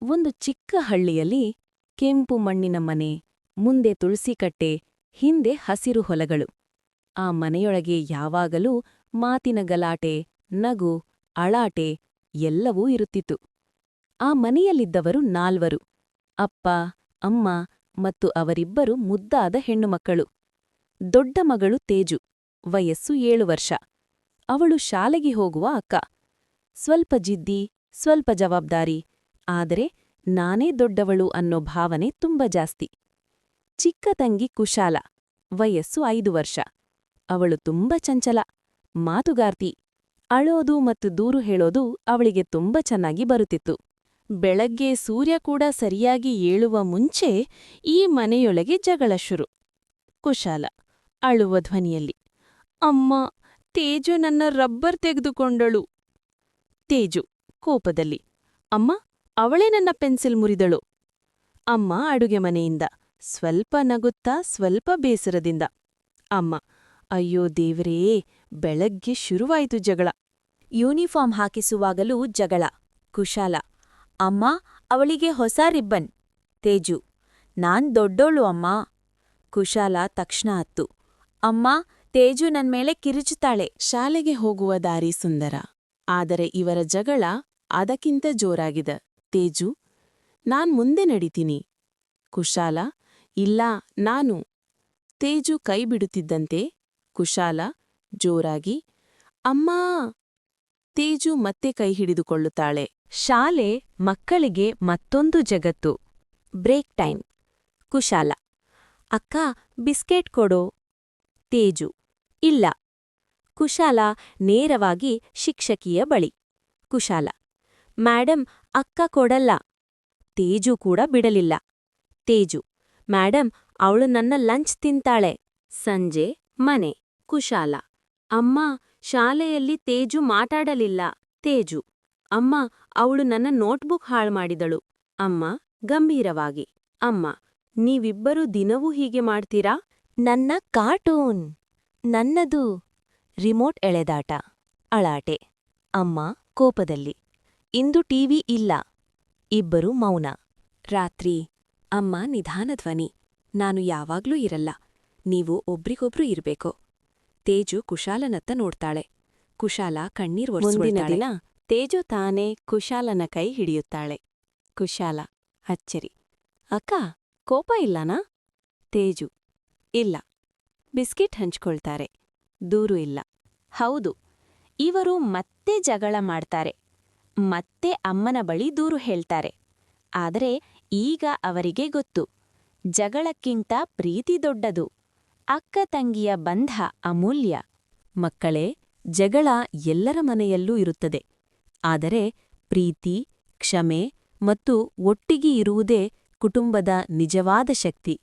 ಒಂದು ಚಿಕ್ಕ ಹಳ್ಳಿಯಲ್ಲಿ ಕೆಂಪು ಮಣ್ಣಿನ ಮನೆ, ಮುಂದೆ ತುಳಸಿಕಟ್ಟೆ, ಹಿಂದೆ ಹಸಿರು ಹೊಲಗಳು. ಆ ಮನೆಯೊಳಗೆ ಯಾವಾಗಲೂ ಮಾತಿನ ಗಲಾಟೆ, ನಗು, ಅಳಾಟೆ ಎಲ್ಲವೂ ಇರುತ್ತಿತ್ತು. ಆ ಮನೆಯಲ್ಲಿದ್ದವರು 4: ಅಪ್ಪ, ಅಮ್ಮ ಮತ್ತು ಅವರಿಬ್ಬರು ಮುದ್ದಾದ ಹೆಣ್ಣುಮಕ್ಕಳು. ದೊಡ್ಡ ಮಗಳು ತೇಜು, ವಯಸ್ಸು 7 ವರ್ಷ. ಅವಳು ಶಾಲೆಗೆ ಹೋಗುವ ಅಕ್ಕ. ಸ್ವಲ್ಪ ಜಿದ್ದಿ, ಸ್ವಲ್ಪ ಜವಾಬ್ದಾರಿ, ಆದರೆ ನಾನೇ ದೊಡ್ಡವಳು ಅನ್ನೋ ಭಾವನೆ ತುಂಬ ಜಾಸ್ತಿ. ಚಿಕ್ಕ ತಂಗಿ ಕುಶಾಲ, ವಯಸ್ಸು 5 ವರ್ಷ. ಅವಳು ತುಂಬ ಚಂಚಲ, ಮಾತುಗಾರ್ತಿ. ಅಳೋದು ಮತ್ತು ದೂರು ಹೇಳೋದು ಅವಳಿಗೆ ತುಂಬ ಚೆನ್ನಾಗಿ ಬರುತ್ತಿತ್ತು. ಬೆಳಗ್ಗೆ ಸೂರ್ಯ ಕೂಡ ಸರಿಯಾಗಿ ಏಳುವ ಮುಂಚೆ ಈ ಮನೆಯೊಳಗೆ ಜಗಳ ಶುರು. ಕುಶಾಲ ಅಳುವ ಧ್ವನಿಯಲ್ಲಿ, ಅಮ್ಮ, ತೇಜು ನನ್ನ ರಬ್ಬರ್ ತೆಗೆದುಕೊಂಡಳು. ತೇಜು ಕೋಪದಲ್ಲಿ, ಅಮ್ಮ, ಅವಳೇ ನನ್ನ ಪೆನ್ಸಿಲ್ ಮುರಿದಳು. ಅಮ್ಮ ಅಡುಗೆ ಮನೆಯಿಂದ, ಸ್ವಲ್ಪ ನಗುತ್ತಾ ಸ್ವಲ್ಪ ಬೇಸರದಿಂದ, ಅಮ್ಮ, ಅಯ್ಯೋ ದೇವ್ರೇ, ಬೆಳಗ್ಗೆ ಶುರುವಾಯಿತು ಜಗಳ. ಯೂನಿಫಾರ್ಮ್ ಹಾಕಿಸುವಾಗಲೂ ಜಗಳ. ಕುಶಾಲ, ಅಮ್ಮ, ಅವಳಿಗೆ ಹೊಸ ರಿಬ್ಬನ್. ತೇಜು, ನಾನ್ ದೊಡ್ಡೋಳು ಅಮ್ಮ. ಕುಶಾಲ ತಕ್ಷಣ ಹತ್ತು, ಅಮ್ಮ, ತೇಜು ನನ್ಮೇಲೆ ಕಿರುಚುತ್ತಾಳೆ. ಶಾಲೆಗೆ ಹೋಗುವ ದಾರಿ ಸುಂದರ, ಆದರೆ ಇವರ ಜಗಳ ಅದಕ್ಕಿಂತ ಜೋರಾಗಿದೆ. ತೇಜು, ನಾನ್ ಮುಂದೆ ನಡಿತೀನಿ. ಕುಶಾಲ, ಇಲ್ಲ, ನಾನು. ತೇಜು ಕೈ ಬಿಡುತ್ತಿದ್ದಂತೆ ಕುಶಾಲ ಜೋರಾಗಿ, ಅಮ್ಮಾ. ತೇಜು ಮತ್ತೆ ಕೈ ಹಿಡಿದುಕೊಳ್ಳುತ್ತಾಳೆ. ಶಾಲೆ ಮಕ್ಕಳಿಗೆ ಮತ್ತೊಂದು ಜಗತ್ತು. Break time. ಕುಶಾಲ, ಅಕ್ಕ, ಬಿಸ್ಕೆಟ್ ಕೊಡೋ. ತೇಜು, ಇಲ್ಲ. ಕುಶಾಲ ನೇರವಾಗಿ ಶಿಕ್ಷಕಿಯ ಬಳಿ. ಕುಶಾಲ, ಮೇಡಂ, ಅಕ್ಕ ಕೊಡಲ್ಲ. ತೇಜು ಕೂಡ ಬಿಡಲಿಲ್ಲ. ತೇಜು, ಮೇಡಂ, ಅವಳು ನನ್ನ ಲಂಚ್ ತಿಂತಾಳೆ. ಸಂಜೆ ಮನೆ. ಕುಶಾಲ, ಅಮ್ಮ, ಶಾಲೆಯಲ್ಲಿ ತೇಜು ಮಾತಾಡಲಿಲ್ಲ. ತೇಜು, ಅಮ್ಮ, ಅವಳು ನನ್ನ ನೋಟ್ಬುಕ್ ಹಾಳು ಮಾಡಿದಳು. ಅಮ್ಮ ಗಂಭೀರವಾಗಿ, ಅಮ್ಮ, ನೀವಿಬ್ಬರೂ ದಿನವೂ ಹೀಗೆ ಮಾಡ್ತೀರಾ? ನನ್ನ ಕಾರ್ಟೂನ್. ನನ್ನದು. ರಿಮೋಟ್ ಎಳೆದಾಟ. ಅಳಾಟೆ. ಅಮ್ಮ ಕೋಪದಲ್ಲಿ, ಇಂದು ಟಿವಿ ಇಲ್ಲ. ಇಬ್ಬರು ಮೌನ. ರಾತ್ರಿ. ಅಮ್ಮ ನಿಧಾನ ಧ್ವನಿ, ನಾನು ಯಾವಾಗ್ಲೂ ಇರಲ್ಲ. ನೀವು ಒಬ್ರಿಗೊಬ್ರು ಇರ್ಬೇಕು. ತೇಜು ಕುಶಾಲನತ್ತ ನೋಡ್ತಾಳೆ. ಕುಶಾಲ ಕಣ್ಣೀರ್ ಒರೆಸ್ಕೊಳ್ತಾಳೆ. ಮುಂದಿನ ದಿನ ತೇಜು ತಾನೇ ಕುಶಾಲನ ಕೈ ಹಿಡಿಯುತ್ತಾಳೆ. ಕುಶಾಲ ಅಚ್ಚರಿ, ಅಕ್ಕ, ಕೋಪ ಇಲ್ಲನಾ? ತೇಜು, ಇಲ್ಲ. ಬಿಸ್ಕಿಟ್ ಹಂಚ್ಕೊಳ್ತಾರೆ. ದೂರು ಇಲ್ಲ. ಹೌದು, ಇವರು ಮತ್ತೆ ಜಗಳ ಮಾಡ್ತಾರೆ. ಮತ್ತೆ ಅಮ್ಮನ ಬಳಿ ದೂರು ಹೇಳ್ತಾರೆ. ಆದರೆ ಈಗ ಅವರಿಗೆ ಗೊತ್ತು, ಜಗಳಕ್ಕಿಂತ ಪ್ರೀತಿ ದೊಡ್ಡದು. ಅಕ್ಕ ತಂಗಿಯ ಬಂಧ ಅಮೂಲ್ಯ. ಮಕ್ಕಳೇ, ಜಗಳ ಎಲ್ಲರ ಮನೆಯಲ್ಲೂ ಇರುತ್ತದೆ. ಆದರೆ ಪ್ರೀತಿ, ಕ್ಷಮೆ ಮತ್ತು ಒಟ್ಟಿಗೆ ಇರುವುದೇ ಕುಟುಂಬದ ನಿಜವಾದ ಶಕ್ತಿ.